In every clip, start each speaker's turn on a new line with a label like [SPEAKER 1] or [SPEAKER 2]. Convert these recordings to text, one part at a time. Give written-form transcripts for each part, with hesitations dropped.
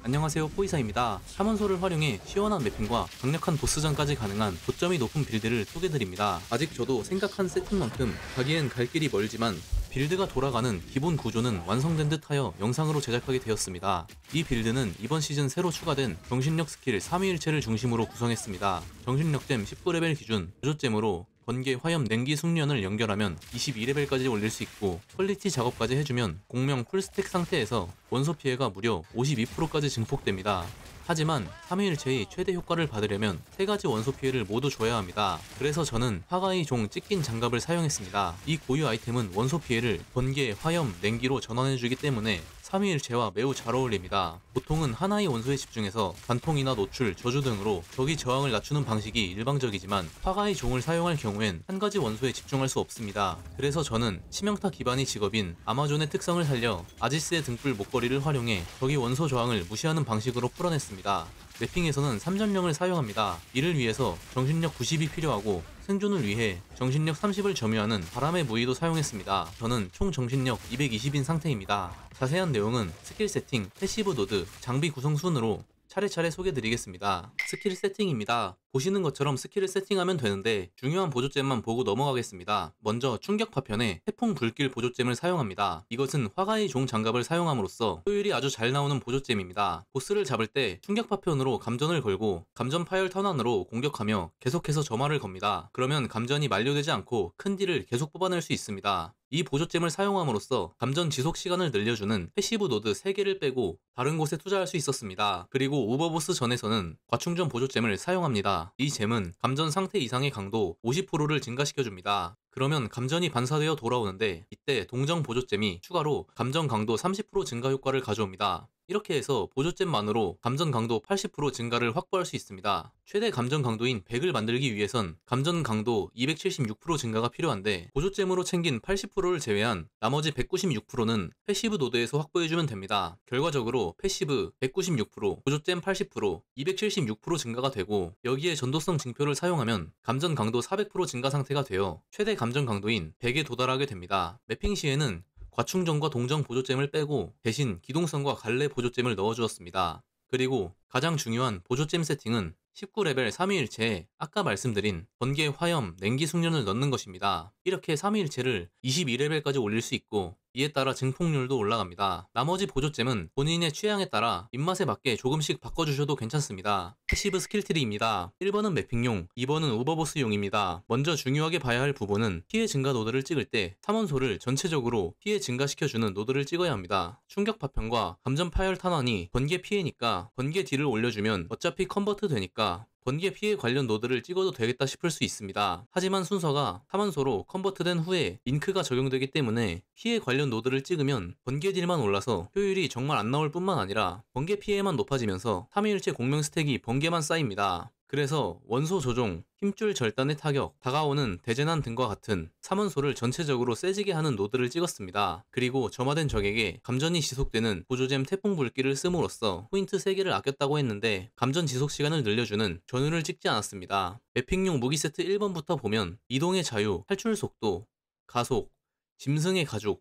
[SPEAKER 1] 안녕하세요, 포이사입니다. 탐험소를 활용해 시원한 매핑과 강력한 보스전까지 가능한 고점이 높은 빌드를 소개드립니다. 아직 저도 생각한 세팅만큼 가기엔 갈 길이 멀지만 빌드가 돌아가는 기본 구조는 완성된 듯 하여 영상으로 제작하게 되었습니다. 이 빌드는 이번 시즌 새로 추가된 정신력 스킬 3위일체를 중심으로 구성했습니다. 정신력잼 19레벨 기준 보조잼으로 번개, 화염, 냉기, 숙련을 연결하면 22레벨까지 올릴 수 있고 퀄리티 작업까지 해주면 공명 풀스택 상태에서 원소 피해가 무려 52%까지 증폭됩니다. 하지만 3위일체의 최대 효과를 받으려면 3가지 원소 피해를 모두 줘야 합니다. 그래서 저는 화가의 종 찢긴 장갑을 사용했습니다. 이 고유 아이템은 원소 피해를 번개, 화염, 냉기로 전환해주기 때문에 3위일체와 매우 잘 어울립니다. 보통은 하나의 원소에 집중해서 관통이나 노출, 저주 등으로 적의 저항을 낮추는 방식이 일방적이지만 화가의 종을 사용할 경우엔 한 가지 원소에 집중할 수 없습니다. 그래서 저는 치명타 기반의 직업인 아마존의 특성을 살려 아지스의 등불 목걸이를 활용해 적의 원소 저항을 무시하는 방식으로 풀어냈습니다. 매핑에서는 3전령을 사용합니다. 이를 위해서 정신력 90이 필요하고 생존을 위해 정신력 30을 점유하는 바람의 무의도 사용했습니다. 저는 총 정신력 220인 상태입니다. 자세한 내용은 스킬 세팅, 패시브 노드, 장비 구성 순으로 차례차례 소개드리겠습니다. 스킬 세팅입니다. 보시는 것처럼 스킬을 세팅하면 되는데 중요한 보조잼만 보고 넘어가겠습니다. 먼저 충격 파편에 태풍 불길 보조잼을 사용합니다. 이것은 화가의 종 장갑을 사용함으로써 효율이 아주 잘 나오는 보조잼입니다. 보스를 잡을 때 충격 파편으로 감전을 걸고 감전 파열 탄환으로 공격하며 계속해서 점화를 겁니다. 그러면 감전이 만료되지 않고 큰 딜을 계속 뽑아낼 수 있습니다. 이 보조잼을 사용함으로써 감전 지속 시간을 늘려주는 패시브 노드 3개를 빼고 다른 곳에 투자할 수 있었습니다. 그리고 오버보스 전에서는 과충전 보조잼을 사용합니다. 이 잼은 감전 상태 이상의 강도 50%를 증가시켜줍니다. 그러면 감전이 반사되어 돌아오는데 이때 동정 보조잼이 추가로 감전 강도 30% 증가 효과를 가져옵니다. 이렇게 해서 보조잼만으로 감전 강도 80% 증가를 확보할 수 있습니다. 최대 감전 강도인 100을 만들기 위해선 감전 강도 276% 증가가 필요한데 보조잼으로 챙긴 80%를 제외한 나머지 196%는 패시브 노드에서 확보해주면 됩니다. 결과적으로 패시브 196%, 보조잼 80%, 276% 증가가 되고 여기에 전도성 징표를 사용하면 감전 강도 400% 증가 상태가 되어 최대 감전 강도인 100에 도달하게 됩니다. 매핑 시에는 과충전과 동정 보조잼을 빼고 대신 기동성과 갈래 보조잼을 넣어주었습니다. 그리고 가장 중요한 보조잼 세팅은 19레벨 3위일체에 아까 말씀드린 번개, 화염, 냉기 숙련을 넣는 것입니다. 이렇게 3위일체를 22레벨까지 올릴 수 있고 이에 따라 증폭률도 올라갑니다. 나머지 보조잼은 본인의 취향에 따라 입맛에 맞게 조금씩 바꿔주셔도 괜찮습니다. 패시브 스킬트리입니다. 1번은 매핑용, 2번은 오버보스용입니다. 먼저 중요하게 봐야 할 부분은 피해 증가 노드를 찍을 때 3원소를 전체적으로 피해 증가시켜주는 노드를 찍어야 합니다. 충격 파편과 감전 파열 탄환이 번개 피해니까 번개 딜을 올려주면 어차피 컨버트 되니까 번개 피해 관련 노드를 찍어도 되겠다 싶을 수 있습니다. 하지만 순서가 3원소로 컨버트된 후에 잉크가 적용되기 때문에 피해 관련 노드를 찍으면 번개 딜만 올라서 효율이 정말 안 나올 뿐만 아니라 번개 피해만 높아지면서 3위일체 공명 스택이 번개만 쌓입니다. 그래서 원소 조종, 힘줄 절단의 타격, 다가오는 대재난 등과 같은 3원소를 전체적으로 세지게 하는 노드를 찍었습니다. 그리고 점화된 적에게 감전이 지속되는 보조잼 태풍 불길을 씀으로써 포인트 3개를 아꼈다고 했는데 감전 지속 시간을 늘려주는 전율을 찍지 않았습니다. 매핑용 무기 세트 1번부터 보면 이동의 자유, 탈출 속도, 가속, 짐승의 가죽,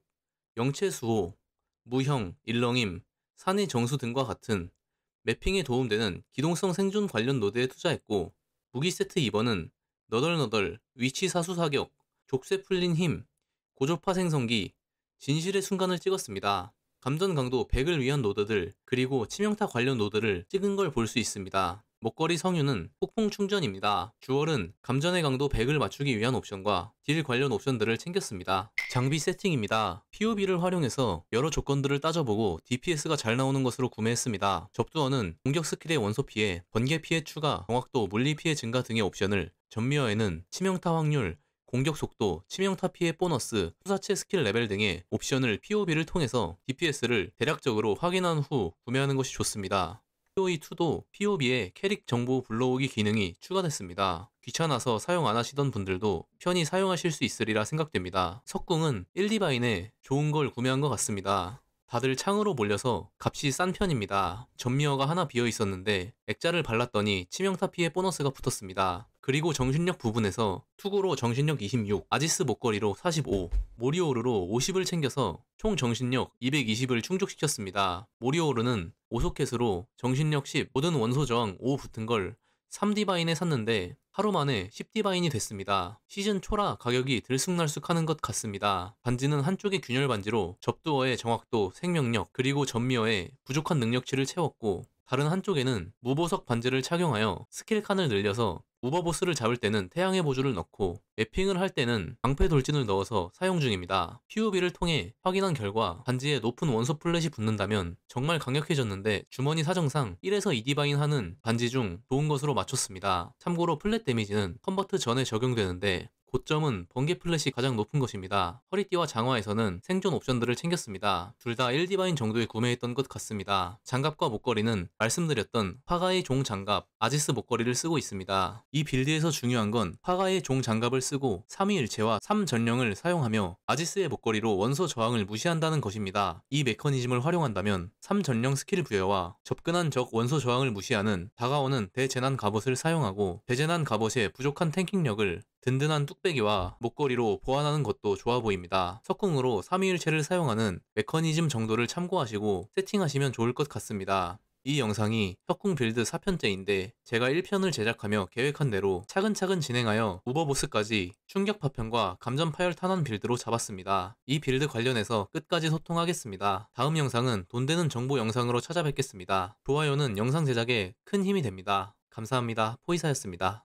[SPEAKER 1] 영체 수호, 무형, 일렁임, 산의 정수 등과 같은 매핑에 도움되는 기동성 생존 관련 노드에 투자했고 무기 세트 2번은 너덜너덜, 위치 사수 사격, 족쇄 풀린 힘, 고조파 생성기, 진실의 순간을 찍었습니다. 감전 강도 100을 위한 노드들 그리고 치명타 관련 노드를 찍은 걸 볼 수 있습니다. 목걸이 성유는 폭풍 충전입니다. 주얼은 감전의 강도 100을 맞추기 위한 옵션과 딜 관련 옵션들을 챙겼습니다. 장비 세팅입니다. POB를 활용해서 여러 조건들을 따져보고 DPS가 잘 나오는 것으로 구매했습니다. 접두어는 공격 스킬의 원소 피해, 번개 피해 추가, 정확도, 물리 피해 증가 등의 옵션을, 전미어에는 치명타 확률, 공격 속도, 치명타 피해 보너스, 투사체 스킬 레벨 등의 옵션을 POB를 통해서 DPS를 대략적으로 확인한 후 구매하는 것이 좋습니다. POE2도 POB에 캐릭 정보 불러오기 기능이 추가됐습니다. 귀찮아서 사용 안 하시던 분들도 편히 사용하실 수 있으리라 생각됩니다. 석궁은 1디바인에 좋은 걸 구매한 것 같습니다. 다들 창으로 몰려서 값이 싼 편입니다. 전미어가 하나 비어 있었는데 액자를 발랐더니 치명타 피해 보너스가 붙었습니다. 그리고 정신력 부분에서 투구로 정신력 26, 아지스 목걸이로 45, 모리오르로 50을 챙겨서 총 정신력 220을 충족시켰습니다. 모리오르는 5소켓으로 정신력 10, 모든 원소 저항 5 붙은 걸 3디바인에 샀는데 하루 만에 10디바인이 됐습니다. 시즌 초라 가격이 들쑥날쑥하는 것 같습니다. 반지는 한쪽의 균열 반지로 접두어의 정확도, 생명력, 그리고 전미어의 부족한 능력치를 채웠고 다른 한쪽에는 무보석 반지를 착용하여 스킬 칸을 늘려서 우버보스를 잡을 때는 태양의 보조를 넣고 매핑을 할 때는 방패 돌진을 넣어서 사용 중입니다. PUB를 통해 확인한 결과 반지에 높은 원소 플랫이 붙는다면 정말 강력해졌는데 주머니 사정상 1에서 2디바인 하는 반지 중 좋은 것으로 맞췄습니다. 참고로 플랫 데미지는 컨버트 전에 적용되는데 고점은 번개 플랫이 가장 높은 것입니다. 허리띠와 장화에서는 생존 옵션들을 챙겼습니다. 둘 다 1디바인 정도에 구매했던 것 같습니다. 장갑과 목걸이는 말씀드렸던 화가의 종 장갑, 아지스 목걸이를 쓰고 있습니다. 이 빌드에서 중요한 건 화가의 종 장갑을 쓰고 3위일체와 3전령을 사용하며 아지스의 목걸이로 원소 저항을 무시한다는 것입니다. 이 메커니즘을 활용한다면 3전령 스킬 부여와 접근한 적 원소 저항을 무시하는 다가오는 대재난 갑옷을 사용하고 대재난 갑옷의 부족한 탱킹력을 든든한 뚝배기와 목걸이로 보완하는 것도 좋아 보입니다. 석궁으로 3위일체를 사용하는 메커니즘 정도를 참고하시고 세팅하시면 좋을 것 같습니다. 이 영상이 석궁 빌드 4편째인데 제가 1편을 제작하며 계획한 대로 차근차근 진행하여 우버보스까지 충격 파편과 감전 파열 탄환 빌드로 잡았습니다. 이 빌드 관련해서 끝까지 소통하겠습니다. 다음 영상은 돈 되는 정보 영상으로 찾아뵙겠습니다. 좋아요는 영상 제작에 큰 힘이 됩니다. 감사합니다. 포이사였습니다.